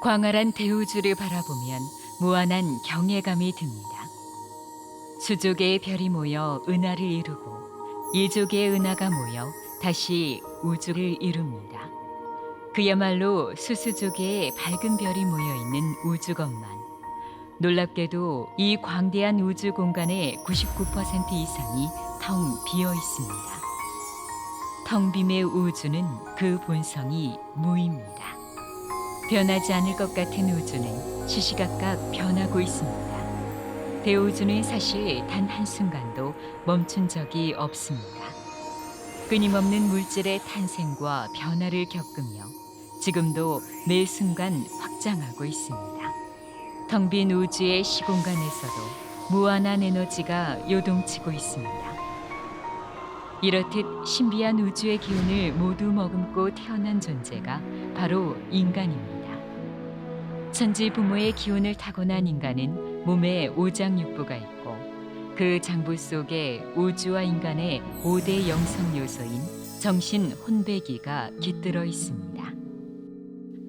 광활한 대우주를 바라보면 무한한 경외감이 듭니다. 수조개의 별이 모여 은하를 이루고 이조개의 은하가 모여 다시 우주를 이룹니다. 그야말로 수수조개의 밝은 별이 모여 있는 우주것만 놀랍게도 이 광대한 우주 공간의 99% 이상이 텅 비어 있습니다. 텅 빔의 우주는 그 본성이 무입니다. 변하지 않을 것 같은 우주는 시시각각 변하고 있습니다. 대우주는 사실 단 한순간도 멈춘 적이 없습니다. 끊임없는 물질의 탄생과 변화를 겪으며 지금도 매 순간 확장하고 있습니다. 텅 빈 우주의 시공간에서도 무한한 에너지가 요동치고 있습니다. 이렇듯 신비한 우주의 기운을 모두 머금고 태어난 존재가 바로 인간입니다. 천지 부모의 기운을 타고난 인간은 몸에 오장육부가 있고 그 장부 속에 우주와 인간의 5대 영성 요소인 정신 혼배기가 깃들어 있습니다.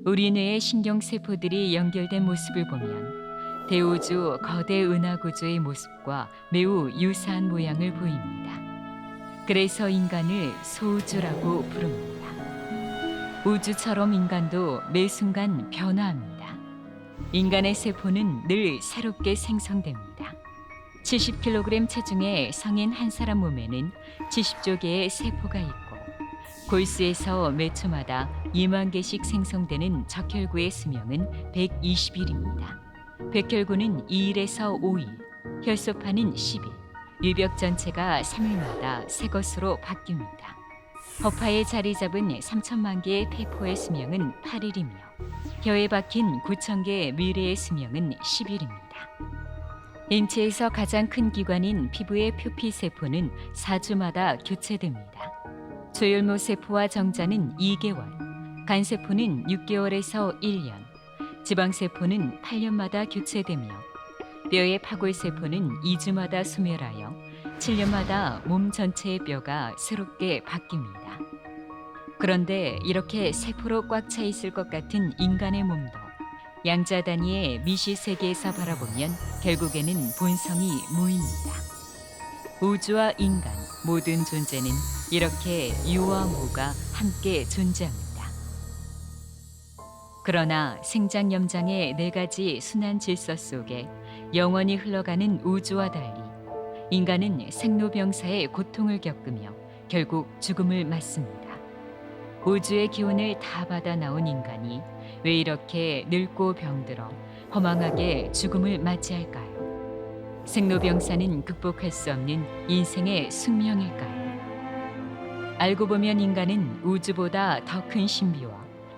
우리 뇌의 신경세포들이 연결된 모습을 보면 대우주 거대 은하구조의 모습과 매우 유사한 모양을 보입니다. 그래서 인간을 소우주라고 부릅니다. 우주처럼 인간도 매 순간 변화합니다. 인간의 세포는 늘 새롭게 생성됩니다. 70kg 체중의 성인 한 사람 몸에는 70조 개의 세포가 있고 골수에서 매 초마다 2만 개씩 생성되는 적혈구의 수명은 120일입니다. 백혈구는 2일에서 5일, 혈소판은 10일, 유벽 전체가 3일마다 새 것으로 바뀝니다. 허파에 자리 잡은 3천만 개의 폐포의 수명은 8일이며 혀에 박힌 9천 개의 미래의 수명은 10일입니다. 인체에서 가장 큰 기관인 피부의 표피세포는 4주마다 교체됩니다. 조혈모 세포와 정자는 2개월, 간세포는 6개월에서 1년, 지방세포는 8년마다 교체되며 뼈의 파골세포는 2주마다 소멸하여 7년마다 몸 전체의 뼈가 새롭게 바뀝니다. 그런데 이렇게 세포로 꽉 차 있을 것 같은 인간의 몸도 양자 단위의 미시 세계에서 바라보면 결국에는 본성이 무입니다. 우주와 인간, 모든 존재는 이렇게 유와 무가 함께 존재합니다. 그러나 생장염장의 4가지 순환 질서 속에 영원히 흘러가는 우주와 달리 인간은 생로병사의 고통을 겪으며 결국 죽음을 맞습니다. 우주의 기운을 다 받아 나온 인간이 왜 이렇게 늙고 병들어 허망하게 죽음을 맞이할까요? 생로병사는 극복할 수 없는 인생의 숙명일까요? 알고 보면 인간은 우주보다 더 큰 신비와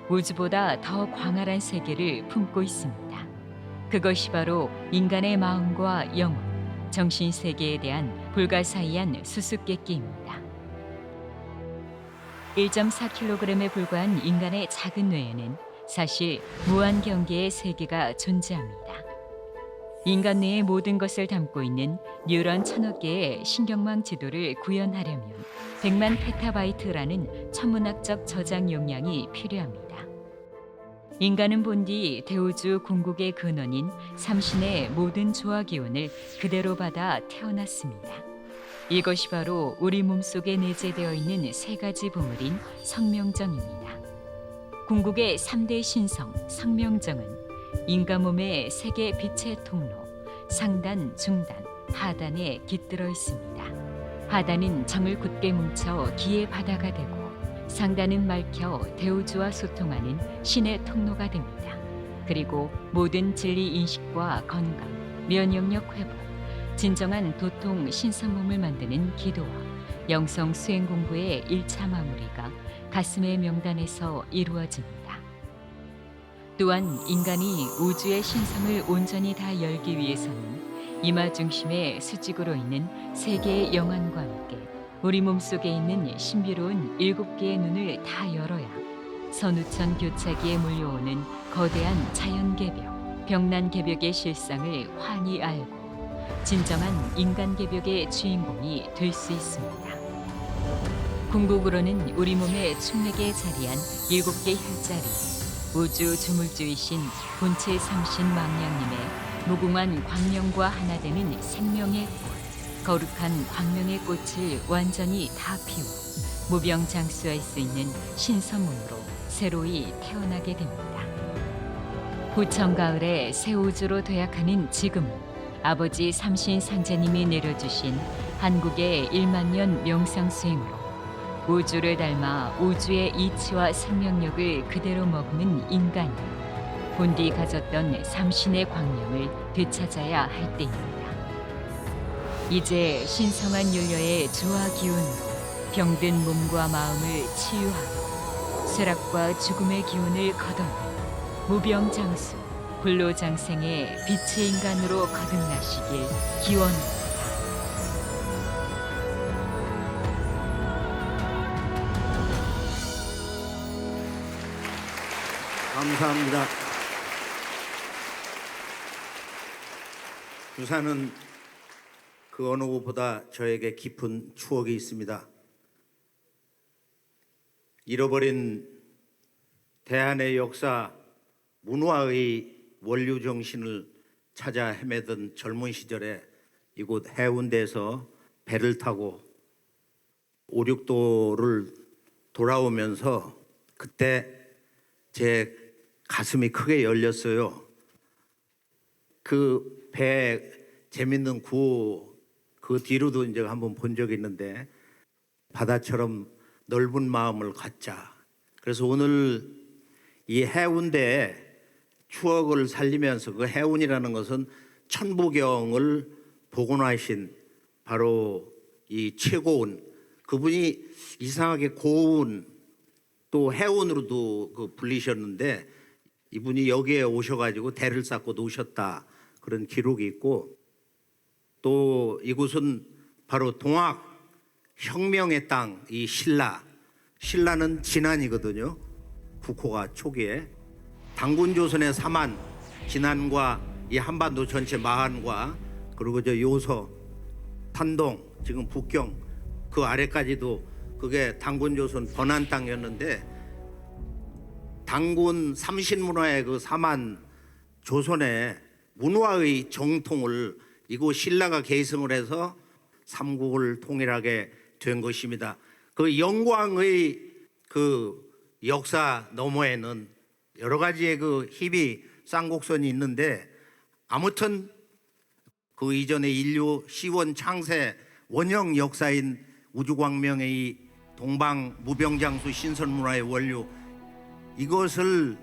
우주보다 더 광활한 세계를 품고 있습니다. 그것이 바로 인간의 마음과 영혼, 정신세계에 대한 불가사의한 수수께끼입니다. 1.4kg에 불과한 인간의 작은 뇌에는 사실 무한 경계의 세계가 존재합니다. 인간 뇌의 모든 것을 담고 있는 뉴런 1000억 개의 신경망 지도를 구현하려면 100만 페타바이트라는 천문학적 저장 용량이 필요합니다. 인간은 본디 대우주 궁극의 근원인 삼신의 모든 조화 기운을 그대로 받아 태어났습니다. 이것이 바로 우리 몸속에 내재되어 있는 3가지 보물인 성명정입니다. 궁극의 3대 신성 성명정은 인간 몸의 3개 빛의 통로, 상단, 중단, 하단에 깃들어 있습니다. 하단은 정을 굳게 뭉쳐 기의 바다가 되고 상단은 맑혀 대우주와 소통하는 신의 통로가 됩니다. 그리고 모든 진리 인식과 건강, 면역력 회복, 진정한 도통 신선몸을 만드는 기도와 영성 수행 공부의 1차 마무리가 가슴의 명단에서 이루어집니다. 또한 인간이 우주의 신성을 온전히 다 열기 위해서는 이마 중심의 수직으로 있는 3개의 영안과 함께 우리 몸속에 있는 신비로운 7개의 눈을 다 열어야 선우천 교차기에 몰려오는 거대한 자연개벽, 병난개벽의 실상을 환히 알고 진정한 인간개벽의 주인공이 될 수 있습니다. 궁극으로는 우리 몸의 충맥에 자리한 7개 혈자리, 우주 조물주이신 본체 삼신 망량님의 무궁한 광명과 하나 되는 생명의 꽃, 거룩한 광명의 꽃을 완전히 다 피워 무병장수할 수 있는 신선문으로 새로이 태어나게 됩니다. 부천가을에 새 우주로 도약하는 지금은 아버지 삼신상제님이 내려주신 한국의 1만년 명상수행으로 우주를 닮아 우주의 이치와 생명력을 그대로 머금은 인간이 본디 가졌던 삼신의 광명을 되찾아야 할 때입니다. 이제 신성한 윤려의 조화 기운으로 병든 몸과 마음을 치유하고 쇠락과 죽음의 기운을 걷어내 무병장수, 불로장생의 빛의 인간으로 거듭나시길 기원합니다. 감사합니다. 부산은 그 어느 곳보다 저에게 깊은 추억이 있습니다. 잃어버린 대한의 역사, 문화의 원류 정신을 찾아 헤매던 젊은 시절에 이곳 해운대에서 배를 타고 오륙도를 돌아오면서 그때 제 가슴이 크게 열렸어요. 그 배 재밌는 구호 그 뒤로도 이제 한번 본 적이 있는데 바다처럼 넓은 마음을 갖자. 그래서 오늘 이 해운대에 추억을 살리면서 그 해운이라는 것은 천부경을 복원하신 바로 이 최고운 그분이 이상하게 고운 또 해운으로도 그 불리셨는데 이분이 여기에 오셔가지고 대를 쌓고 놓으셨다 그런 기록이 있고 또 이곳은 바로 동학 혁명의 땅 이 신라는 진안이거든요. 국호가 초기에 당군조선의 삼한 진안과 이 한반도 전체 마한과 그리고 저 요서 탄동 지금 북경 그 아래까지도 그게 당군조선 번안 땅이었는데 당군 삼신문화의 그 삼한 조선의 문화의 정통을 이곳 신라가 계승을 해서 삼국을 통일하게 된 것입니다. 그 영광의 그 역사 너머에는 여러 가지의 그 희비 쌍곡선이 있는데 아무튼 그 이전의 인류 시원 창세 원형 역사인 우주광명의 동방 무병장수 신선문화의 원류 이것을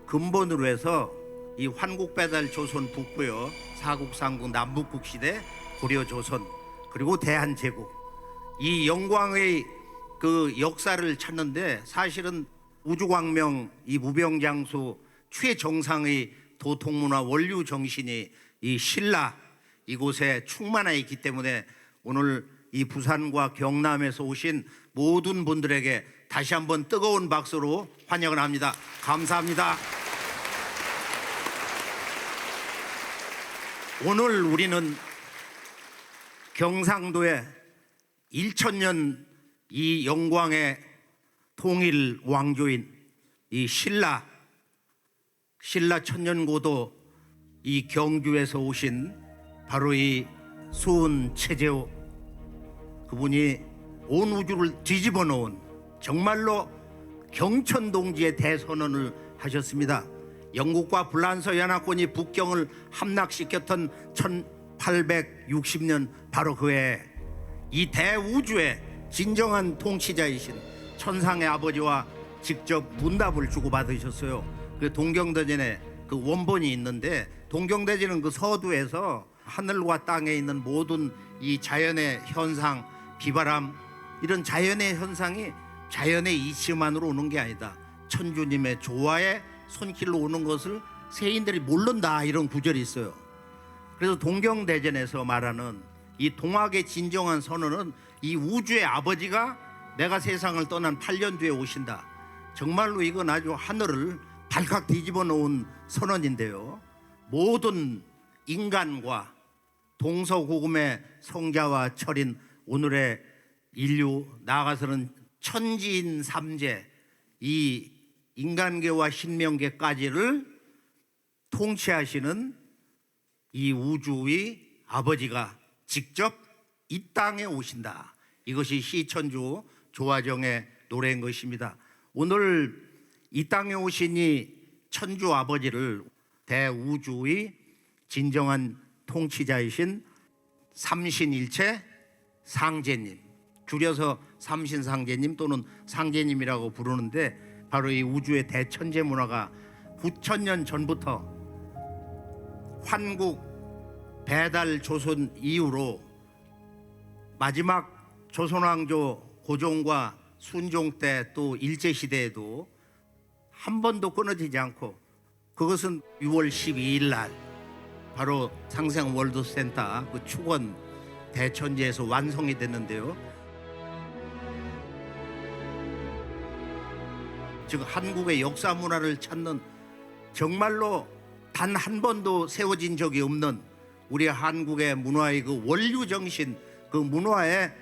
근본으로 해서 이 환국배달 조선 북부여 사국삼국 남북국 시대 고려 조선 그리고 대한제국 이 영광의 그 역사를 찾는데 사실은 우주광명 이 무병장수 최정상의 도통문화 원류 정신이 이 신라 이곳에 충만해 있기 때문에 오늘 이 부산과 경남에서 오신 모든 분들에게 다시 한번 뜨거운 박수로 환영을 합니다. 감사합니다. 오늘 우리는 경상도의 1000년 이 영광의 통일 왕조인 이 신라 천년고도 이 경주에서 오신 바로 이 수은 최재호 그분이 온 우주를 뒤집어 놓은 정말로 경천동지의 대선언을 하셨습니다. 영국과 불란서 연합군이 북경을 함락시켰던 1860년 바로 그해 이 대우주의 진정한 통치자이신 천상의 아버지와 직접 문답을 주고받으셨어요. 그 동경대전에 그 원본이 있는데 동경대전은 그 서두에서 하늘과 땅에 있는 모든 이 자연의 현상, 비바람 이런 자연의 현상이 자연의 이치만으로 오는 게 아니다. 천주님의 조화의 손길로 오는 것을 세인들이 모른다 이런 구절이 있어요. 그래서 동경대전에서 말하는 이 동학의 진정한 선언은 이 우주의 아버지가 내가 세상을 떠난 8년 뒤에 오신다. 정말로 이건 아주 하늘을 발칵 뒤집어 놓은 선언인데요. 모든 인간과 동서고금의 성자와 철인 오늘의 인류 나아가서는 천지인 삼재 이 인간계와 신명계까지를 통치하시는 이 우주의 아버지가 직접 이 땅에 오신다. 이것이 시천주 조화정의 노래인 것입니다. 오늘 이 땅에 오신 이 천주 아버지를 대우주의 진정한 통치자이신 삼신일체 상제님, 줄여서 삼신상제님 또는 상제님이라고 부르는데, 바로 이 우주의 대천재 문화가 9,000년 전부터 환국 배달 조선 이후로 마지막 조선왕조 고종과 순종 때 또 일제시대에도 한 번도 끊어지지 않고, 그것은 6월 12일 날 바로 상생월드센터 그 축원 대천재에서 완성이 됐는데요. 즉 한국의 역사 문화를 찾는, 정말로 단 한 번도 세워진 적이 없는 우리 한국의 문화의 그 원류 정신, 그 문화의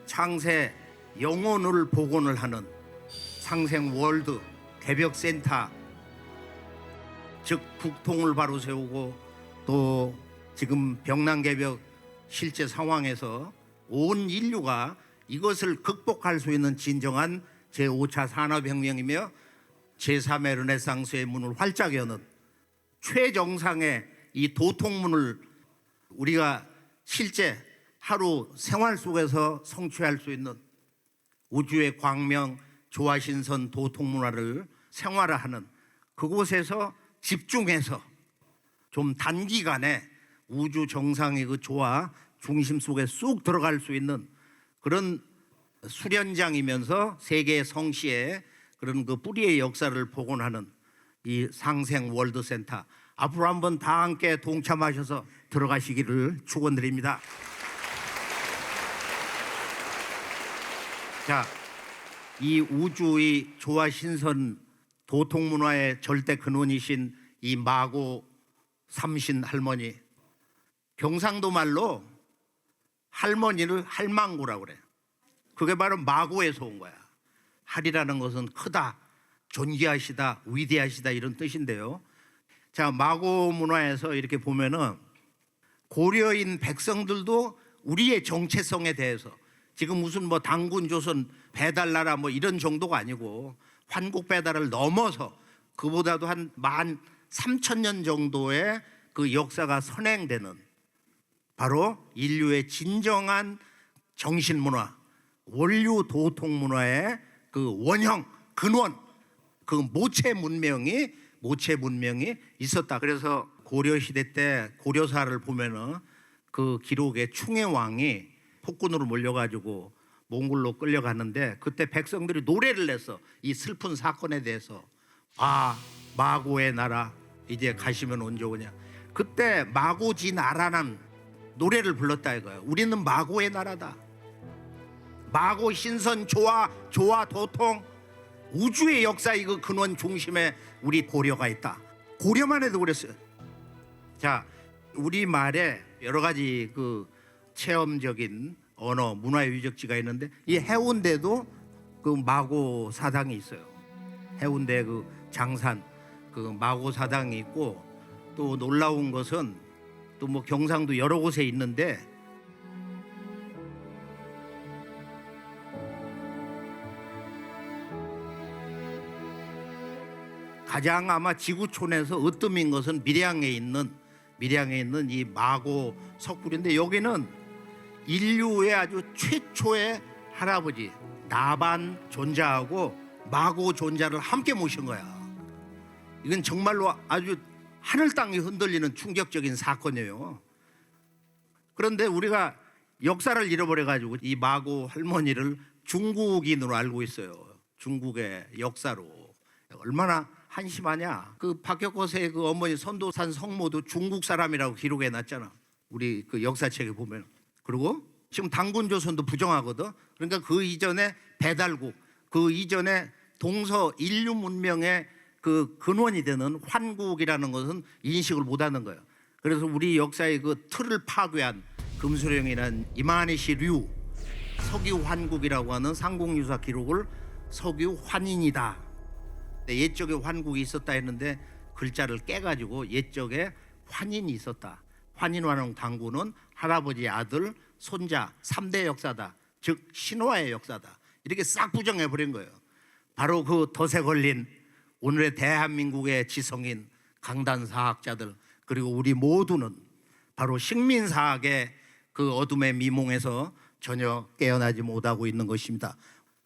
창세 영혼을 복원을 하는 상생 월드 개벽센터, 즉 국통을 바로 세우고 또 지금 병난개벽 실제 상황에서 온 인류가 이것을 극복할 수 있는 진정한 제5차 산업혁명이며 제3의 르네상스의 문을 활짝 여는 최정상의 이 도통문을 우리가 실제 하루 생활 속에서 성취할 수 있는 우주의 광명 조화신선 도통문화를 생활화하는, 그곳에서 집중해서 좀 단기간에 우주 정상의 그 조화 중심 속에 쑥 들어갈 수 있는 그런 수련장이면서 세계 성시의 그런 그 뿌리의 역사를 복원하는 이 상생 월드센터, 앞으로 한번 다 함께 동참하셔서 들어가시기를 축원드립니다. 자, 이 우주의 조화 신선 도통 문화의 절대 근원이신 이 마고 삼신 할머니, 경상도 말로 할머니를 할망구라고 그래요. 그게 바로 마고에서 온 거야. 할이라는 것은 크다, 존귀하시다, 위대하시다 이런 뜻인데요. 자, 마고 문화에서 이렇게 보면은 고려인 백성들도 우리의 정체성에 대해서, 지금 무슨 뭐 당군 조선 배달나라 뭐 이런 정도가 아니고 환국 배달을 넘어서 그보다도 한 13,000년 정도의 그 역사가 선행되는 바로 인류의 진정한 정신문화, 원류 도통 문화의 그 원형, 근원, 그 모체 문명이 있었다. 그래서 고려 시대 때 고려사를 보면은 그 기록에 충의 왕이 폭군으로 몰려가지고 몽골로 끌려갔는데, 그때 백성들이 노래를 냈어. 이 슬픈 사건에 대해서. 아, 마고의 나라 이제 가시면 언제 오냐. 그때 마고지 나라는 노래를 불렀다 이거예요. 우리는 마고의 나라다. 마고 신선 조화 도통, 우주의 역사 이거 근원 중심에 우리 고려가 있다. 고려만 해도 그랬어요. 자, 우리 말에 여러 가지 그 체험적인 언어, 문화의 유적지가 있는데, 이 해운대도 그 마고 사당이 있어요. 해운대 그 장산 그 마고 사당이 있고, 또 놀라운 것은 또 뭐 경상도 여러 곳에 있는데, 가장 아마 지구촌에서 으뜸인 것은 밀양에 있는 이 마고 석굴인데, 여기는 인류의 아주 최초의 할아버지 나반 존자하고 마고 존자를 함께 모신 거야. 이건 정말로 아주 하늘 땅이 흔들리는 충격적인 사건이에요. 그런데 우리가 역사를 잃어버려 가지고 이 마고 할머니를 중국인으로 알고 있어요. 중국의 역사로. 얼마나 한심하냐. 그 박혁거세의 그 어머니 선도산 성모도 중국 사람이라고 기록해 놨잖아. 우리 그 역사책에 보면. 그리고 지금 당군조선도 부정하거든. 그러니까 그 이전에 배달국, 그 이전에 동서 인류 문명의 그 근원이 되는 환국이라는 것은 인식을 못하는 거예요. 그래서 우리 역사의 그 틀을 파괴한 금수령이란 이만희씨 류 석유 환국이라고 하는 상공유사 기록을 석유 환인이다 옛적에 환국이 있었다 했는데 글자를 깨가지고 옛적에 환인이 있었다. 환인환웅 당구는 할아버지 아들 손자 3대 역사다. 즉 신화의 역사다. 이렇게 싹 부정해버린 거예요. 바로 그 덫에 걸린 오늘의 대한민국의 지성인 강단사학자들 그리고 우리 모두는 바로 식민사학의 그 어둠의 미몽에서 전혀 깨어나지 못하고 있는 것입니다.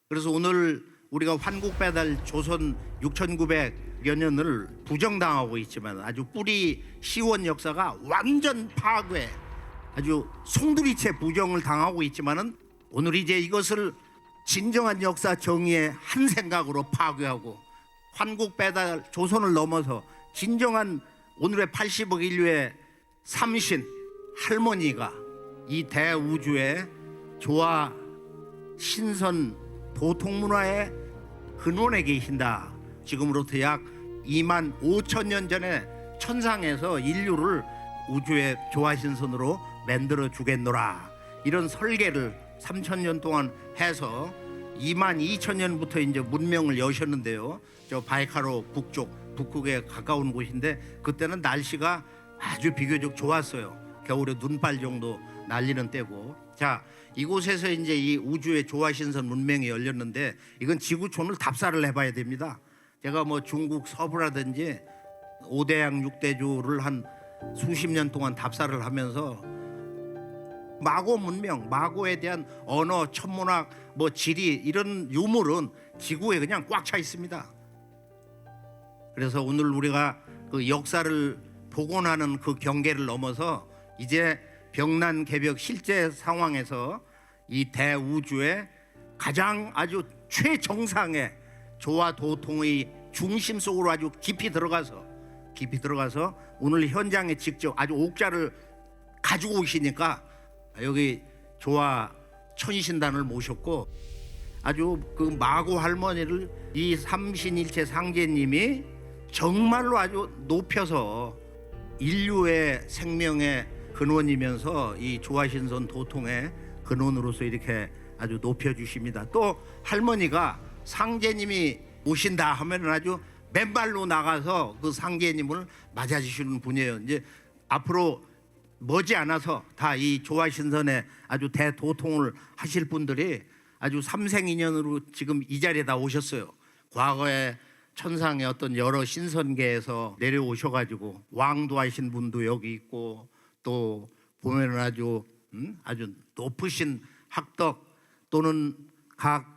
그래서 오늘 우리가 환국배달 조선 6900여 년을 부정당하고 있지만 아주 뿌리 시원 역사가 완전 파괴 아주 송두리째 부정을 당하고 있지만은 오늘 이제 이것을 진정한 역사 정의의 한 생각으로 파괴하고 환국배달 조선을 넘어서 진정한 오늘의 80억 인류의 삼신 할머니가 이 대우주의 조화 신선 도통문화의 근원에 계신다. 지금으로부터 약 2만 5천 년 전에 천상에서 인류를 우주의 조화신선으로 만들어 주겠노라. 이런 설계를 3천 년 동안 해서 2만 2천 년부터 이제 문명을 여셨는데요. 저 바이카로 북쪽 북극에 가까운 곳인데 그때는 날씨가 아주 비교적 좋았어요. 겨울에 눈발 정도 날리는 때고. 자, 이곳에서 이제 이 우주의 조화신선 문명이 열렸는데 이건 지구촌을 답사를 해봐야 됩니다. 제가 뭐 중국 서부라든지 5대양 6대주를 한 수십 년 동안 답사를 하면서 마고 문명, 마고에 대한 언어, 천문학, 뭐 지리 이런 유물은 지구에 그냥 꽉 차 있습니다. 그래서 오늘 우리가 그 역사를 복원하는 그 경계를 넘어서 이제 병난개벽 실제 상황에서 이 대우주의 가장 아주 최정상의 조화 도통의 중심 속으로 아주 깊이 들어가서 오늘 현장에 직접 아주 옥자를 가지고 오시니까 여기 조화 천신단을 모셨고 아주 그 마고 할머니를 이 삼신일체 상제님이 정말로 아주 높여서 인류의 생명의 근원이면서 이 조화신선 도통의 근원으로서 이렇게 아주 높여주십니다. 또 할머니가 상제님이 오신다 하면 아주 맨발로 나가서 그 상제님을 맞아주시는 분이에요. 이제 앞으로 머지않아서 다 이 조화신선의 아주 대도통을 하실 분들이 아주 삼생인연으로 지금 이 자리에 다 오셨어요. 과거에 천상의 어떤 여러 신선계에서 내려오셔가지고 왕도 하신 분도 여기 있고 또 보면은 아주 높으신 학덕 또는 각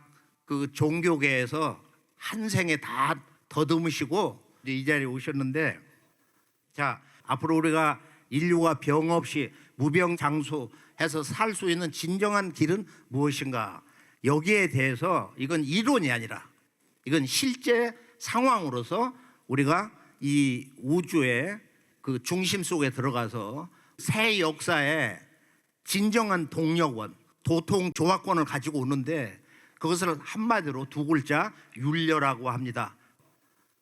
그 종교계에서 한 생에 다 더듬으시고 이제 이 자리에 오셨는데 자 앞으로 우리가 인류가 병 없이 무병장수해서 살 수 있는 진정한 길은 무엇인가? 여기에 대해서 이건 이론이 아니라 이건 실제 상황으로서 우리가 이 우주의 그 중심 속에 들어가서 새 역사의 진정한 동력원, 도통 조화권을 가지고 오는데 그것을 한마디로 두 글자 율려라고 합니다.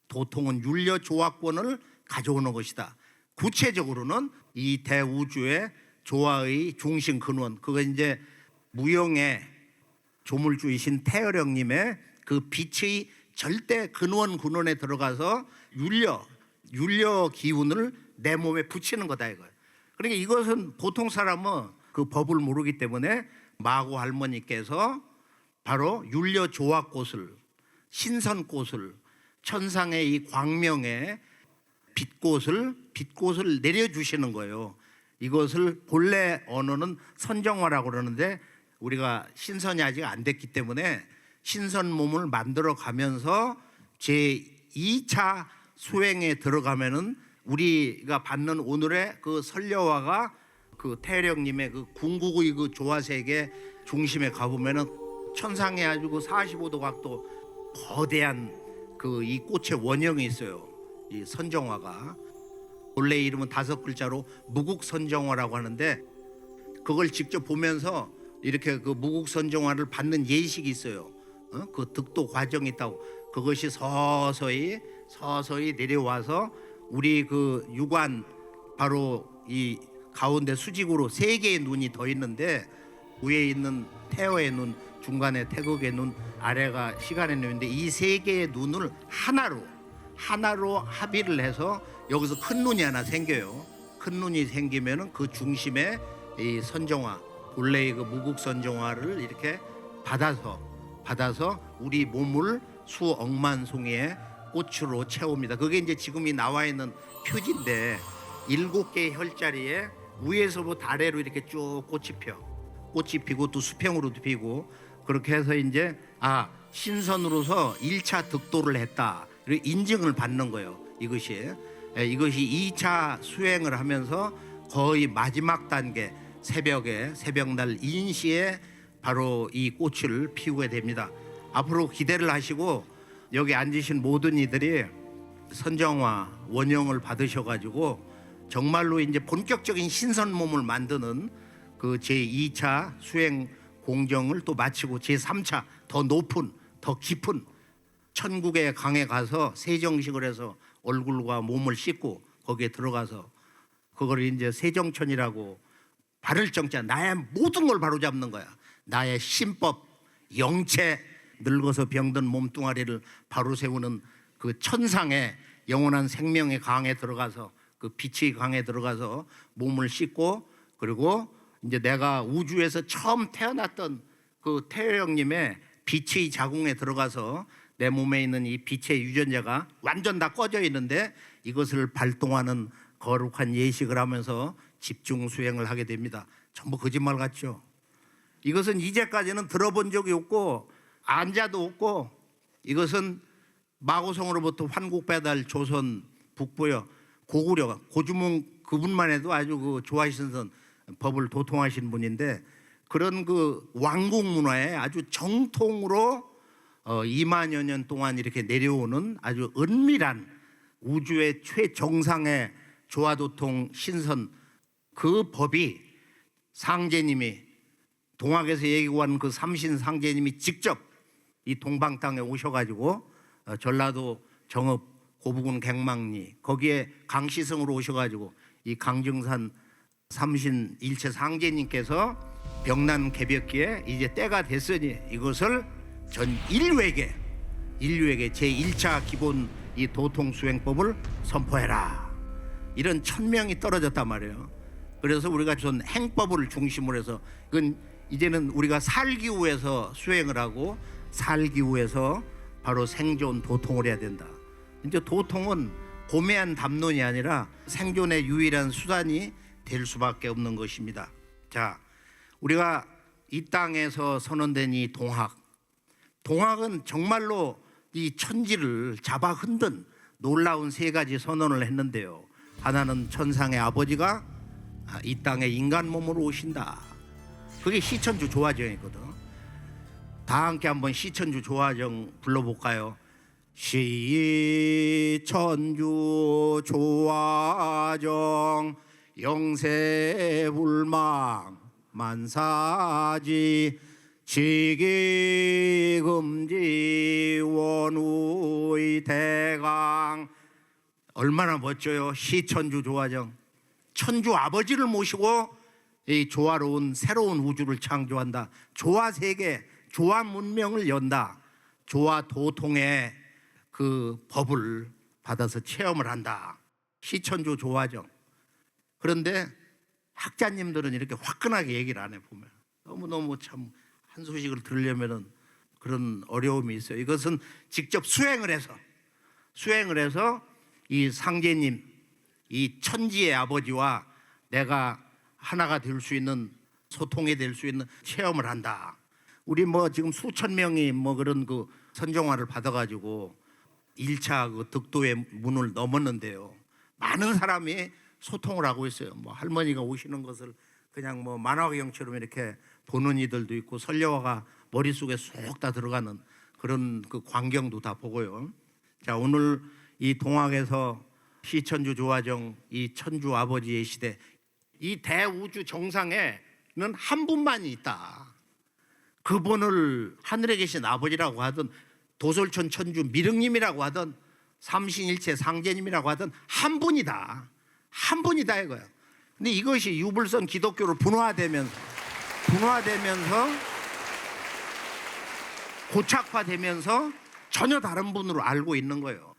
도통은 율려 조화권을 가져오는 것이다. 구체적으로는 이 대우주의 조화의 중심 근원, 그거 이제 무용의 조물주이신 태어령님의 그 빛의 절대 근원에 들어가서 율려 기운을 내 몸에 붙이는 거다 이거예요. 그러니까 이것은 보통 사람은 그 법을 모르기 때문에 마고 할머니께서 바로 율려 조화꽃을 신선꽃을 천상의 이 광명의 빛꽃을 내려주시는 거예요. 이것을 본래 언어는 선정화라고 그러는데 우리가 신선이 아직 안 됐기 때문에 신선 몸을 만들어 가면서 제2차 수행에 들어가면은 우리가 받는 오늘의 그 설려화가 그 태령님의 그 궁극의 그 조화세계 중심에 가보면은 천상에 아주 그 45도 각도 거대한 그 이 꽃의 원형이 있어요. 이 선정화가 원래 이름은 5글자로 무국선정화라고 하는데 그걸 직접 보면서 이렇게 그 무국선정화를 받는 예식이 있어요. 그 득도 과정이 있다고. 그것이 서서히 내려와서 우리 그 육안 바로 이 가운데 수직으로 3개의 눈이 더 있는데 위에 있는 태어의 눈, 중간에 태극의 눈, 아래가 시간의 눈인데 이 세 개의 눈을 하나로 합의를 해서 여기서 큰 눈이 하나 생겨요. 큰 눈이 생기면은 그 중심에 이 선정화, 본래의 그 무국 선정화를 이렇게 받아서 우리 몸을 수억만 송이의 꽃으로 채웁니다. 그게 이제 지금이 나와 있는 표지인데 7개의 혈자리에 위에서부터 아래로 이렇게 쭉 꽃이 피고 또 수평으로도 피고 그렇게 해서 이제 신선으로서 1차 득도를 했다. 그리고 인증을 받는 거예요. 이것이 2차 수행을 하면서 거의 마지막 단계 새벽날 인시에 바로 이 꽃을 피우게 됩니다. 앞으로 기대를 하시고 여기 앉으신 모든 이들이 선정화 원형을 받으셔가지고 정말로 이제 본격적인 신선 몸을 만드는 그 제2차 수행 공정을 또 마치고 제3차 더 높은 더 깊은 천국의 강에 가서 세정식을 해서 얼굴과 몸을 씻고 거기에 들어가서 그걸 이제 세정천이라고 바를 정자 나의 모든 걸 바로잡는 거야. 나의 신법, 영체, 늙어서 병든 몸뚱아리를 바로 세우는 그 천상의 영원한 생명의 강에 들어가서 그 빛의 강에 들어가서 몸을 씻고 그리고 이제 내가 우주에서 처음 태어났던 그 태호 형님의 빛의 자궁에 들어가서 내 몸에 있는 이 빛의 유전자가 완전 다 꺼져 있는데 이것을 발동하는 거룩한 예식을 하면서 집중 수행을 하게 됩니다. 전부 거짓말 같죠? 이것은 이제까지는 들어본 적이 없고 안자도 없고 이것은 마고성으로부터 환국배달 조선 북부여 고구려 고주몽 그분만 해도 아주 그 좋아하시는 법을 도통하신 분인데 그런 그 왕국 문화에 아주 정통으로 2만여 년 동안 이렇게 내려오는 아주 은밀한 우주의 최정상의 조화도통 신선 그 법이 상제님이 동학에서 얘기한 그 삼신 상제님이 직접 이 동방 땅에 오셔가지고 전라도 정읍 고부군 갱망리 거기에 강시성으로 오셔가지고 이 강증산 삼신 일체 상제님께서 병난 개벽기에 이제 때가 됐으니 이것을 전 인류에게 제1차 기본 이 도통수행법을 선포해라. 이런 천명이 떨어졌단 말이에요. 그래서 우리가 전 행법을 중심으로 해서 그건 이제는 우리가 살기 위해서 수행을 하고 살기 위해서 바로 생존 도통을 해야 된다. 이제 도통은 고매한 담론이 아니라 생존의 유일한 수단이 될 수밖에 없는 것입니다. 자, 우리가 이 땅에서 선언된 이 동학은 정말로 이 천지를 잡아 흔든 놀라운 세 가지 선언을 했는데요. 하나는 천상의 아버지가 이 땅에 인간 몸으로 오신다. 그게 시천주 조화정이거든. 다 함께 한번 시천주 조화정 불러볼까요? 시천주 조화정 영세불망 만사지 지기금지 원우의 대강. 얼마나 멋져요. 시천주 조화정. 천주 아버지를 모시고 이 조화로운 새로운 우주를 창조한다. 조화 세계, 조화 문명을 연다. 조화 도통의 그 법을 받아서 체험을 한다. 시천주 조화정. 그런데 학자님들은 이렇게 화끈하게 얘기를 안 해 보면 너무너무 참 한 소식을 들으려면은 그런 어려움이 있어요. 이것은 직접 수행을 해서 이 상제님, 이 천지의 아버지와 내가 하나가 될 수 있는 소통이 될 수 있는 체험을 한다. 우리 뭐 지금 수천 명이 뭐 그런 그 선정화를 받아가지고 1차 그 득도의 문을 넘었는데요. 많은 사람이 소통을 하고 있어요. 뭐 할머니가 오시는 것을 그냥 뭐 만화경처럼 이렇게 보는 이들도 있고 설녀화가 머릿속에 쏙 다 들어가는 그런 그 광경도 다 보고요. 자, 오늘 이 동학에서 시천주 조화정 이 천주 아버지의 시대 이 대우주 정상에는 한 분만이 있다. 그분을 하늘에 계신 아버지라고 하든 도솔천 천주 미륵님이라고 하든 삼신일체 상제님이라고 하든 한 분이다. 한 분이다 이거예요. 근데 이것이 유불선 기독교로 분화되면서 고착화되면서 전혀 다른 분으로 알고 있는 거예요.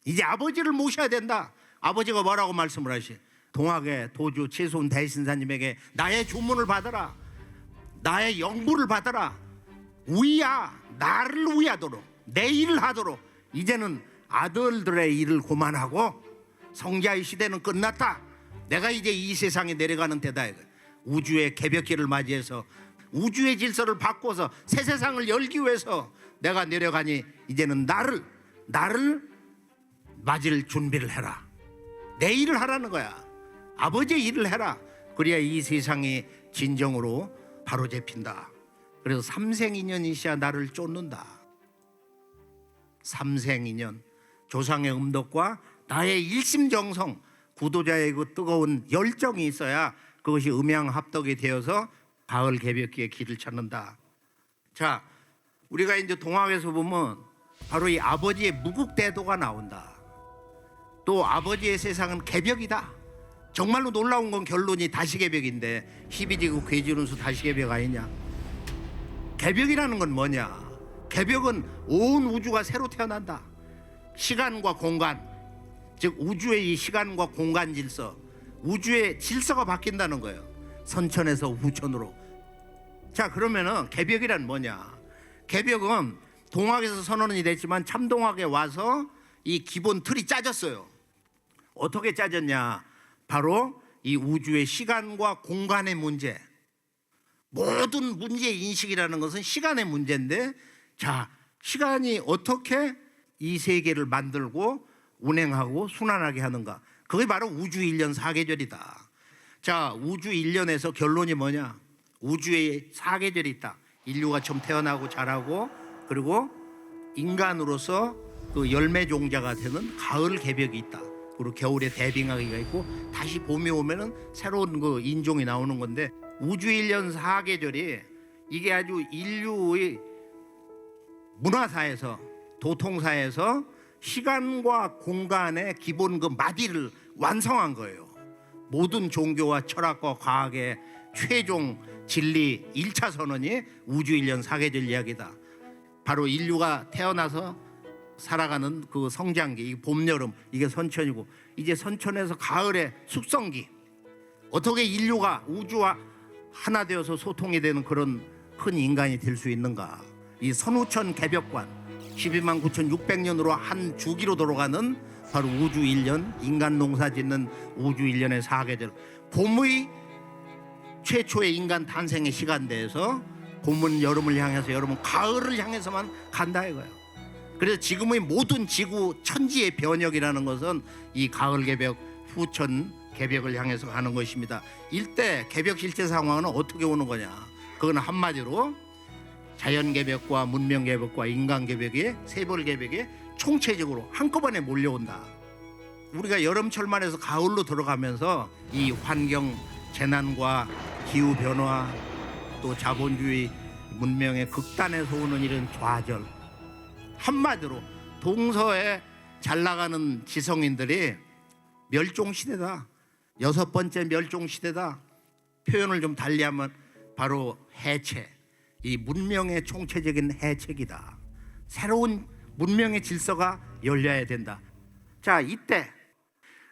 이제 아버지를 모셔야 된다. 아버지가 뭐라고 말씀을 하시? 동학의 도주 최소은 대신사님에게 나의 주문을 받아라. 나의 영부를 받아라. 우야, 나를 우야도록 내 일을 하도록. 이제는 아들들의 일을 고만하고 성자의 시대는 끝났다. 내가 이제 이 세상에 내려가는 때다. 우주의 개벽기를 맞이해서 우주의 질서를 바꿔서 새 세상을 열기 위해서 내가 내려가니 이제는 나를 맞을 준비를 해라. 내 일을 하라는 거야. 아버지의 일을 해라. 그래야 이 세상이 진정으로 바로잡힌다. 그래서 삼생인연이시야 나를 쫓는다. 삼생인연, 조상의 음덕과 나의 일심정성, 구도자의 그 뜨거운 열정이 있어야 그것이 음양합덕이 되어서 가을 개벽기의 길을 찾는다. 자, 우리가 이제 동학에서 보면 바로 이 아버지의 무국대도가 나온다. 또 아버지의 세상은 개벽이다. 정말로 놀라운 건 결론이 다시개벽인데 희비지구 괴지운수 다시개벽 아니냐. 개벽이라는 건 뭐냐. 개벽은 온 우주가 새로 태어난다. 시간과 공간, 즉 우주의 이 시간과 공간 질서, 우주의 질서가 바뀐다는 거예요. 선천에서 후천으로. 자, 그러면은 개벽이란 뭐냐. 개벽은 동학에서 선언이 됐지만 참동학에 와서 이 기본 틀이 짜졌어요. 어떻게 짜졌냐. 바로 이 우주의 시간과 공간의 문제. 모든 문제의 인식이라는 것은 시간의 문제인데, 자, 시간이 어떻게 이 세계를 만들고 운행하고 순환하게 하는가. 그게 바로 우주 1년 4계절이다. 자, 우주 1년에서 결론이 뭐냐. 우주에 4계절이 있다. 인류가 처음 태어나고 자라고, 그리고 인간으로서 그 열매 종자가 되는 가을 개벽이 있다. 그리고 겨울에 대빙하기가 있고, 다시 봄이 오면은 새로운 그 인종이 나오는 건데, 우주 1년 4계절이 이게 아주 인류의 문화사에서, 도통사에서 시간과 공간의 기본 그 마디를 완성한 거예요. 모든 종교와 철학과 과학의 최종 진리 1차 선언이 우주 1년 4계절 이야기다. 바로 인류가 태어나서 살아가는 그 성장기, 이 봄, 여름, 이게 선천이고, 이제 선천에서 가을의 숙성기. 어떻게 인류가 우주와 하나 되어서 소통이 되는 그런 큰 인간이 될 수 있는가. 이 선우천 개벽관 12만 9,600년으로 한 주기로 돌아가는 바로 우주 1년, 인간 농사 짓는 우주 1년의 4계절. 봄의 최초의 인간 탄생의 시간대에서 봄은 여름을 향해서, 여름은 가을을 향해서만 간다 이거예요. 그래서 지금의 모든 지구 천지의 변혁이라는 것은 이 가을 개벽, 후천 개벽을 향해서 가는 것입니다. 일대 개벽 실제 상황은 어떻게 오는 거냐. 그건 한마디로 자연 개벽과 문명 개벽과 인간 개벽이, 세벌 개벽이 총체적으로 한꺼번에 몰려온다. 우리가 여름철만해서 가을로 들어가면서 이 환경 재난과 기후 변화, 또 자본주의 문명의 극단에서 오는 이런 좌절, 한마디로 동서에 잘 나가는 지성인들이 멸종시대다. 6번째 멸종시대다. 표현을 좀 달리하면 바로 해체, 이 문명의 총체적인 해체기다. 새로운 문명의 질서가 열려야 된다. 자, 이때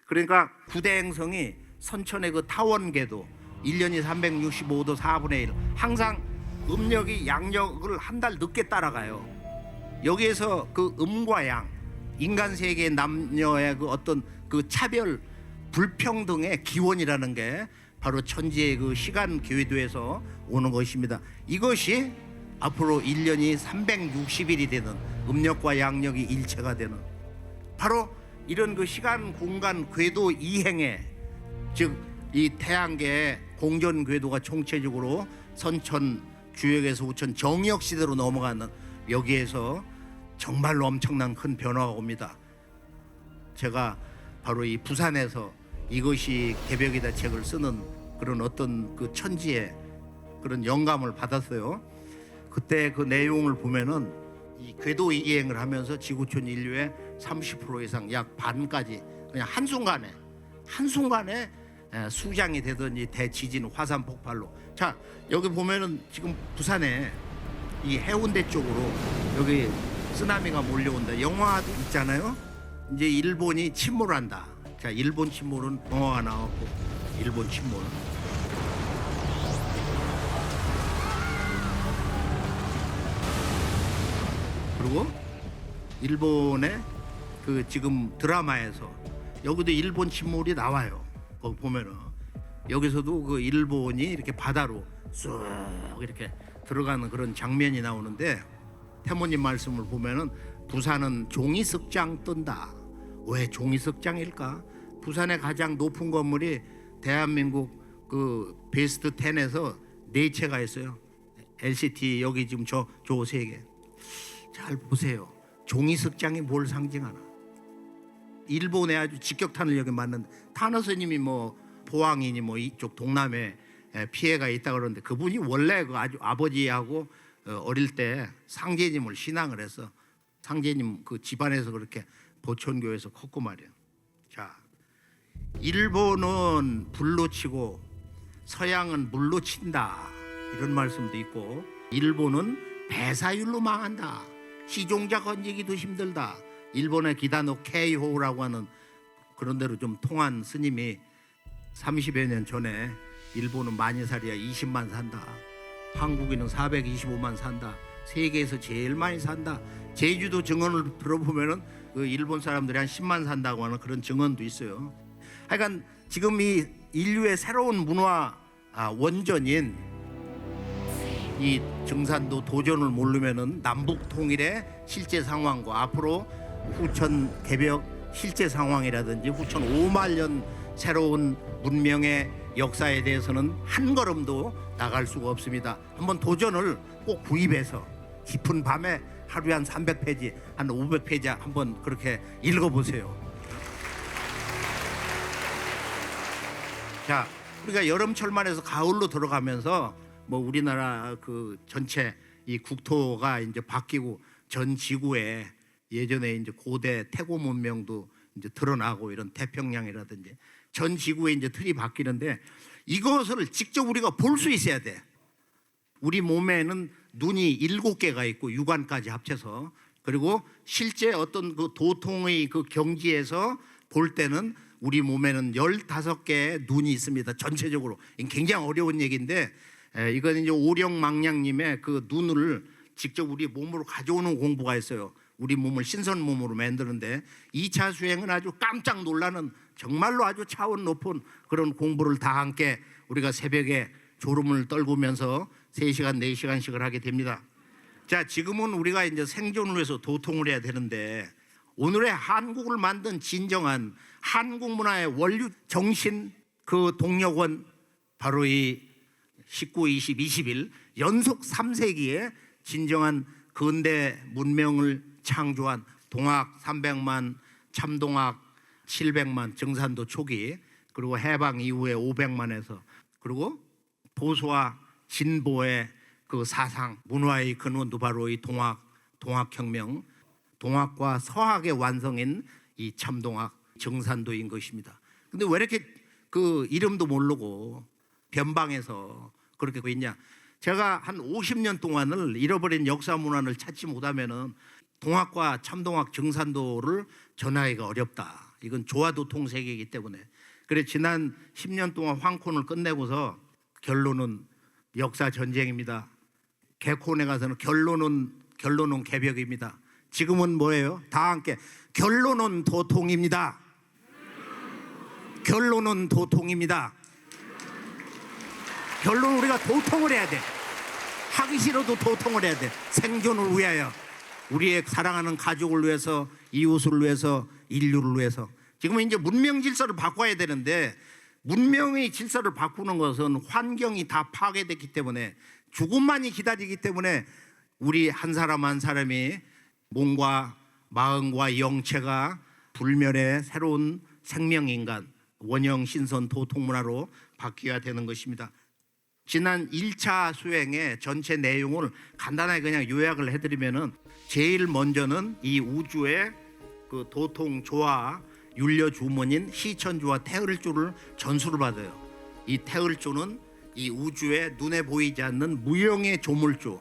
그러니까 구대행성이 선천의 그 타원궤도 1년이 365도 4분의 1, 항상 음력이 양력을 한 달 늦게 따라가요. 여기에서 그 음과 양, 인간 세계의 남녀의 그 어떤 그 차별, 불평등의 기원이라는 게 바로 천지의 그 시간 궤도에서 오는 것입니다. 이것이 앞으로 1년이 360일이 되는, 음력과 양력이 일체가 되는, 바로 이런 그 시간 공간 궤도 이행에, 즉 이 태양계의 공전 궤도가 총체적으로 선천 주역에서 우천 정역 시대로 넘어가는, 여기에서 정말로 엄청난 큰 변화가 옵니다. 제가 바로 이 부산에서 이것이 개벽이다 책을 쓰는 그런 어떤 그 천지의 그런 영감을 받았어요. 그때 그 내용을 보면은 이 궤도 이행을 하면서 지구촌 인류의 30% 이상, 약 반까지 그냥 한순간에 수장이 되던 이 대지진, 화산 폭발로. 자, 여기 보면은 지금 부산에 이 해운대 쪽으로 여기 쓰나미가 몰려온다. 영화 있잖아요. 이제 일본이 침몰한다. 자, 일본 침몰은 영화가 나왔고 일본 침몰. 그리고 일본의 그 지금 드라마에서 여기도 일본 침몰이 나와요. 거기 보면은 여기서도 그 일본이 이렇게 바다로 쑥 이렇게 들어가는 그런 장면이 나오는데 태모님 말씀을 보면은 부산은 종이석장 뜬다. 왜 종이석장일까? 부산의 가장 높은 건물이 대한민국 그 베스트 10에서 4채가 있어요. LCT 여기 지금 저 세 개. 잘 보세요. 종이석장이 뭘 상징하나? 일본에 아주 직격탄을 여기 맞는 타노스님이 뭐 포항이니 뭐 이쪽 동남에 피해가 있다 그러는데 그분이 원래 그 아주 아버지하고 어릴 때 상제님을 신앙을 해서 상제님 그 집안에서 그렇게 보천교에서 컸고 말이에요. 자, 일본은 불로 치고 서양은 물로 친다 이런 말씀도 있고 일본은 배사율로 망한다. 시종자 건지기도 힘들다. 일본의 기다노 케이호라고 하는 그런 데로 좀 통한 스님이 30여 년 전에 일본은 많이 살이야 20만 산다. 한국인은 425만 산다. 세계에서 제일 많이 산다. 제주도 증언을 들어보면은 그 일본 사람들이 한 10만 산다고 하는 그런 증언도 있어요. 하여간 지금 이 인류의 새로운 문화 원전인 이 증산도 도전을 모르면은 남북 통일의 실제 상황과 앞으로 후천 개벽 실제 상황이라든지 후천 5만 년 새로운 문명의 역사에 대해서는 한 걸음도 나갈 수가 없습니다. 한번 도전을 꼭 구입해서 깊은 밤에 하루에 한 300페이지, 한 500페이지 한번 그렇게 읽어보세요. 자, 우리가 여름철만 해서 가을로 들어가면서 뭐 우리나라 그 전체 이 국토가 이제 바뀌고 전 지구에 예전에 이제 고대 태고 문명도 이제 드러나고 이런 태평양이라든지 전 지구에 이제 틀이 바뀌는데 이것을 직접 우리가 볼 수 있어야 돼. 우리 몸에는 눈이 7개가 있고 육안까지 합쳐서 그리고 실제 어떤 그 도통의 그 경지에서 볼 때는 우리 몸에는 15개의 눈이 있습니다. 전체적으로. 굉장히 어려운 얘기인데 이건 이제 오령망량님의 그 눈을 직접 우리 몸으로 가져오는 공부가 있어요. 우리 몸을 신선 몸으로 만드는데 2차 수행은 아주 깜짝 놀라는 정말로 아주 차원 높은 그런 공부를 다 함께 우리가 새벽에 졸음을 떨구면서 3시간, 4시간씩을 하게 됩니다. 자, 지금은 우리가 이제 생존을 위해서 도통을 해야 되는데 오늘의 한국을 만든 진정한 한국 문화의 원류 정신 그 동력은 바로 이 19, 20, 21 연속 3세기에 진정한 근대 문명을 창조한 동학 300만, 참동학 700만, 증산도 초기 그리고 해방 이후에 500만에서 그리고 보수와 진보의 그 사상 문화의 근원도 바로 이 동학혁명 동학과 서학의 완성인 이 참동학 증산도인 것입니다. 근데 왜 이렇게 그 이름도 모르고 변방에서 그렇게 있냐? 제가 한 50년 동안을 잃어버린 역사 문화를 찾지 못하면은 동학과 참동학 증산도를 전하기가 어렵다. 이건 조화도통 세계이기 때문에. 그래 지난 10년 동안 황콘을 끝내고서 결론은 역사 전쟁입니다. 개콘에 가서는 결론은 개벽입니다. 지금은 뭐예요? 다 함께 결론은 도통입니다. 결론은 도통입니다. 결론 우리가 도통을 해야 돼. 하기 싫어도 도통을 해야 돼. 생존을 위하여 우리의 사랑하는 가족을 위해서 이웃을 위해서 인류를 위해서 지금은 이제 문명 질서를 바꿔야 되는데 문명의 질서를 바꾸는 것은 환경이 다 파괴됐기 때문에 죽음만이 기다리기 때문에 우리 한 사람 한 사람이 몸과 마음과 영체가 불멸의 새로운 생명인간 원형 신선 도통문화로 바뀌어야 되는 것입니다. 지난 1차 수행의 전체 내용을 간단하게 그냥 요약을 해드리면은 제일 먼저는 이 우주의 그 도통 조화 윤려 주문인 시천주와 태을주를 전수를 받아요. 이 태을주는 이 우주의 눈에 보이지 않는 무형의 조물주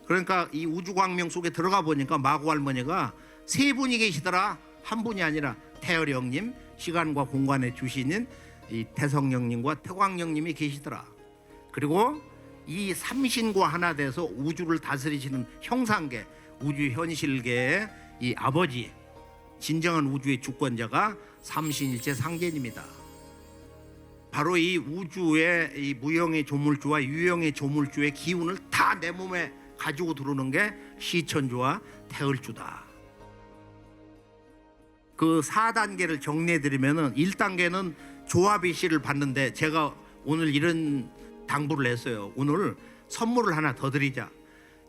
그러니까 이 우주광명 속에 들어가 보니까 마구 할머니가 세 분이 계시더라. 한 분이 아니라 태열이 형님, 시간과 공간의 주신인 이 태성령님과 태광령님이 계시더라. 그리고 이 삼신과 하나 돼서 우주를 다스리시는 형상계, 우주 현실계의 이 아버지, 진정한 우주의 주권자가 삼신일체 상제입니다. 바로 이 우주의 이 무형의 조물주와 유형의 조물주의 기운을 다 내 몸에 가지고 들어오는 게 시천주와 태을주다. 그 4단계를 정리해 드리면은 1단계는 조합의 씨를 받는데 제가 오늘 이런 당부를 했어요. 오늘 선물을 하나 더 드리자.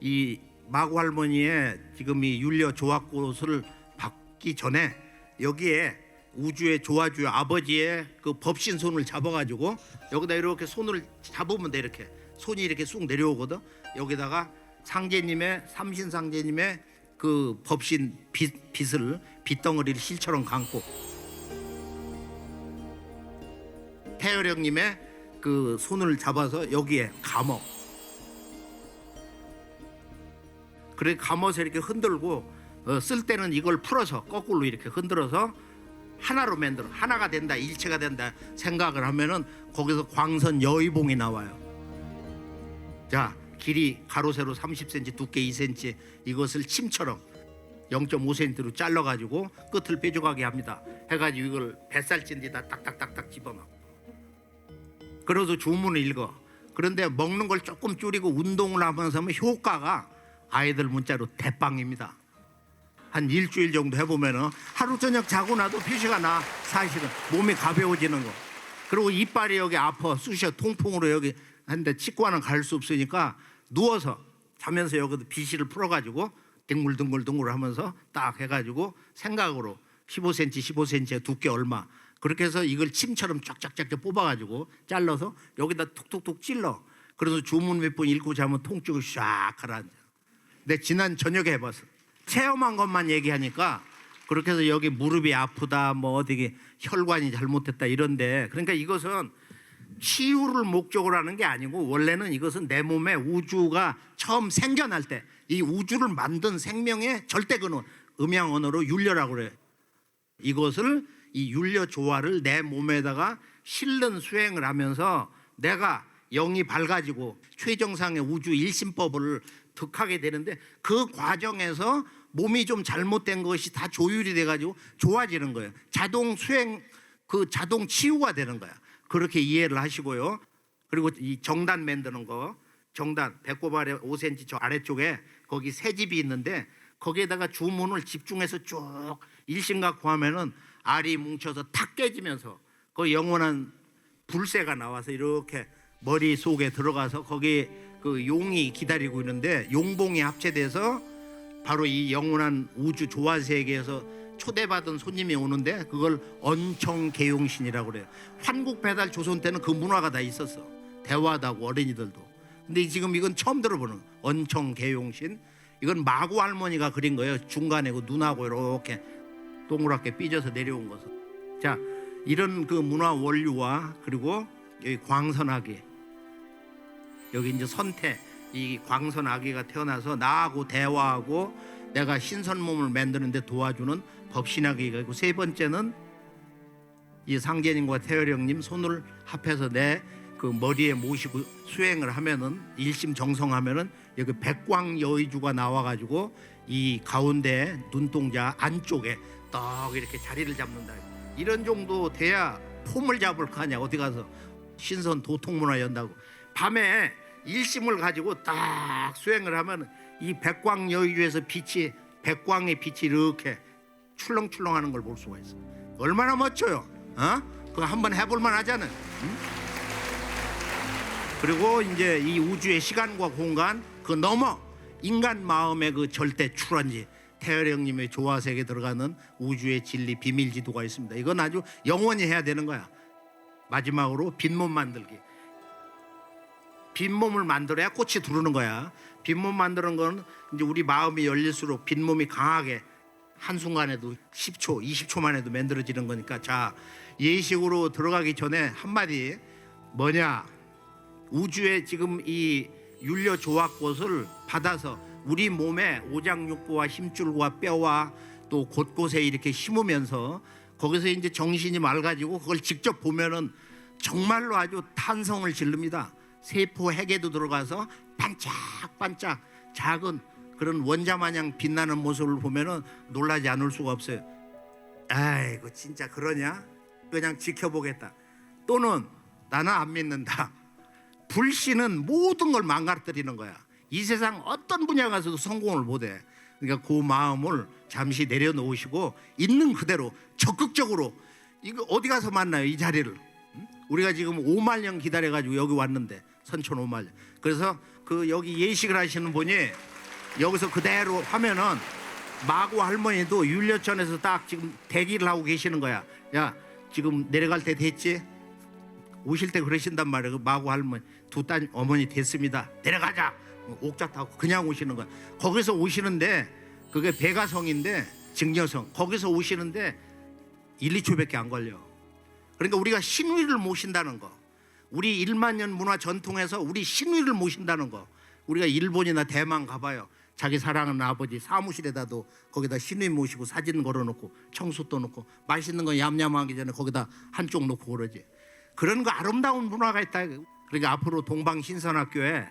이 마구 할머니의 지금 이 율려 조합꽃을 받기 전에 여기에 우주의 조화주의 아버지의 그 법신 손을 잡아가지고 여기다 이렇게 손을 잡으면 돼. 이렇게 손이 이렇게 쑥 내려오거든. 여기다가 상제님의 삼신 상제님의 그 법신 빗을 빗덩어리를 실처럼 감고 태열형님의 그 손을 잡아서 여기에 감어. 그래 감어서 이렇게 흔들고 쓸 때는 이걸 풀어서 거꾸로 이렇게 흔들어서 하나로 만들어 하나가 된다, 일체가 된다 생각을 하면은 거기서 광선 여의봉이 나와요. 자, 길이 가로 세로 30cm, 두께 2cm 이것을 침처럼 0.5cm로 잘라가지고 끝을 뾰족하게 합니다. 해가지고 이걸 뱃살찐데다 딱딱딱딱 집어넣어. 그래서 주문을 읽어. 그런데 먹는 걸 조금 줄이고 운동을 하면서 하면 효과가 아이들 문자로 대빵입니다. 한 일주일 정도 해보면은 하루 저녁 자고 나도 표시가 나. 사실은 몸이 가벼워지는 거. 그리고 이빨이 여기 아파 쑤셔 통풍으로 여기 한데 치과는 갈 수 없으니까 누워서 자면서 여기도 비실을 풀어가지고 뒹굴뒹굴 하면서 딱 해가지고 생각으로 15cm 15cm의 두께 얼마 그렇게 해서 이걸 침처럼 쫙쫙쫙 뽑아가지고 잘라서 여기다 툭툭툭 찔러. 그래서 주문 몇 번 읽고 자면 통증이 샥 가라앉아. 근데 지난 저녁에 해봤어. 체험한 것만 얘기하니까 그렇게 해서 여기 무릎이 아프다 뭐 어디 혈관이 잘못됐다 이런데 그러니까 이것은 치유를 목적으로 하는 게 아니고 원래는 이것은 내 몸에 우주가 처음 생겨날 때 이 우주를 만든 생명의 절대 근원 음양 언어로 율려라고 그래요. 이것을 이 율려 조화를 내 몸에다가 실는 수행을 하면서 내가 영이 밝아지고 최정상의 우주 일심법을 득하게 되는데 그 과정에서 몸이 좀 잘못된 것이 다 조율이 돼가지고 좋아지는 거예요. 자동 수행 그 자동 치유가 되는 거야. 그렇게 이해를 하시고요. 그리고 이 정단 만드는 거 정단 배꼽 아래 5cm 저 아래쪽에 거기 새 집이 있는데 거기에다가 주문을 집중해서 쭉 일심갖고 하면은 알이 뭉쳐서 탁 깨지면서 그 영원한 불새가 나와서 이렇게 머릿속에 들어가서 거기 그 용이 기다리고 있는데 용봉이 합체돼서 바로 이 영원한 우주 조화 세계에서 초대받은 손님이 오는데 그걸 언청개용신이라고 그래요. 환국 배달 조선 때는 그 문화가 다 있었어. 대화하고 어린이들도. 근데 지금 이건 처음 들어보는 언청개용신. 이건 마구 할머니가 그린 거예요. 중간에 그 눈하고 이렇게 동그랗게 삐져서 내려온 것을. 자, 이런 그 문화 원류와 그리고 여기 광선아기 여기 이제 선태 이 광선아기가 태어나서 나하고 대화하고 내가 신선 몸을 만드는데 도와주는 법신아기가 있고 세 번째는 이 상제님과 태열형님 손을 합해서 내 그 머리에 모시고 수행을 하면은 일심정성하면은 여기 백광여의주가 나와가지고 이 가운데 눈동자 안쪽에 딱 이렇게 자리를 잡는다. 이런 정도 돼야 폼을 잡을 거 아니야. 어디 가서 신선 도통문화 연다고 밤에 일심을 가지고 딱 수행을 하면 이 백광여의주에서 빛이 백광의 빛이 이렇게 출렁출렁하는 걸 볼 수가 있어. 얼마나 멋져요. 그거 한번 해볼만 하잖아. 응? 그리고 이제 이 우주의 시간과 공간 그 넘어 인간 마음의 그 절대 출원지 태열형님의 조화색에 들어가는 우주의 진리 비밀지도가 있습니다. 이건 아주 영원히 해야 되는 거야. 마지막으로 빈몸 만들기. 빈몸을 만들어야 꽃이 두르는 거야. 빈몸 만드는 건 이제 우리 마음이 열릴수록 빈몸이 강하게 한순간에도 10초, 20초만 해도 만들어지는 거니까 자, 예식으로 들어가기 전에 한마디 뭐냐 우주의 지금 이 율려 조합꽃을 받아서 우리 몸에 오장육부와 힘줄과 뼈와 또 곳곳에 이렇게 심으면서 거기서 이제 정신이 맑아지고 그걸 직접 보면은 정말로 아주 탄성을 질릅니다. 세포 핵에도 들어가서 반짝반짝 작은 그런 원자 마냥 빛나는 모습을 보면은 놀라지 않을 수가 없어요. 아이고 진짜 그러냐? 그냥 지켜보겠다. 또는 나는 안 믿는다. 불신은 모든 걸 망가뜨리는 거야. 이 세상 어떤 분야 가서도 성공을 못해. 그러니까 그 마음을 잠시 내려놓으시고 있는 그대로 적극적으로 이거 어디 가서 만나요 이 자리를? 우리가 지금 5만 년 기다려가지고 여기 왔는데 선촌 5만 년. 그래서 그 여기 예식을 하시는 분이 여기서 그대로 하면은 마구 할머니도 율려천에서 딱 지금 대기를 하고 계시는 거야. 야 지금 내려갈 때 됐지? 오실 때 그러신단 말이에요. 그 마구 할머니 두 딸 어머니 됐습니다. 내려가자. 옥자 타고 그냥 오시는 거야. 거기서 오시는데 그게 백아성인데 증여성 거기서 오시는데 1, 2초밖에 안 걸려. 그러니까 우리가 신위를 모신다는 거, 우리 1만 년 문화 전통에서 우리 신위를 모신다는 거. 우리가 일본이나 대만 가봐요. 자기 사랑하는 아버지 사무실에다도 거기다 신위 모시고 사진 걸어놓고 청수도 놓고 맛있는 거 얌얌하기 전에 거기다 한쪽 놓고 그러지. 그런 거 아름다운 문화가 있다. 그러니까 앞으로 동방신선학교에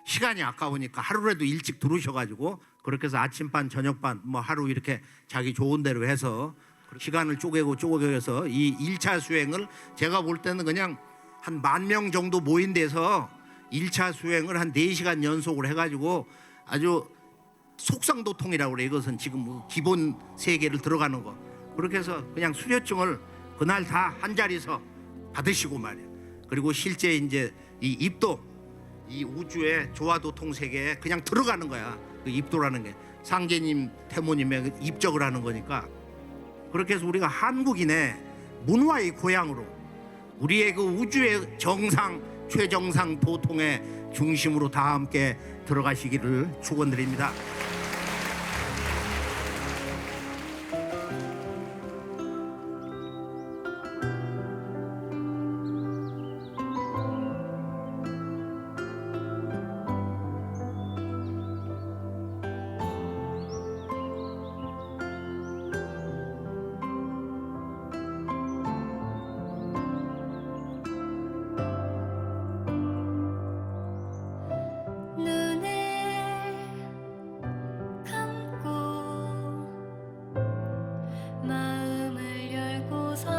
시간이 아까우니까 하루라도 일찍 들어오셔가지고 그렇게 해서 아침반 저녁반 뭐 하루 이렇게 자기 좋은 대로 해서 시간을 쪼개서 이 1차 수행을 제가 볼 때는 그냥 한 10,000명 정도 모인 데서 1차 수행을 한 4시간 연속으로 해가지고 아주 속성도통이라고 그래. 이것은 지금 뭐 기본 세계를 들어가는 거. 그렇게 해서 그냥 수료증을 그날 다 한 자리에서 받으시고 말이야. 그리고 실제 이제 이 입도, 이 우주의 조화도통 세계에 그냥 들어가는 거야. 그 입도라는 게 상제님, 태모님의 입적을 하는 거니까. 그렇게 해서 우리가 한국인의 문화의 고향으로 우리의 그 우주의 정상, 최정상 도통의 중심으로 다 함께 들어가시기를 축원드립니다. 마음을 열고서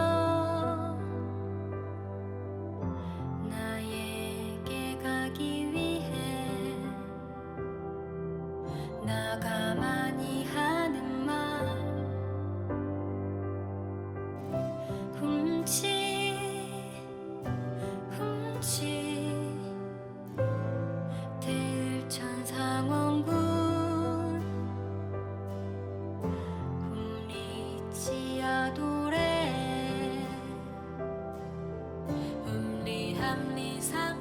나에게 가기 위해 나가만히 하는 말 훔치 들천상원군 도래 음리함리상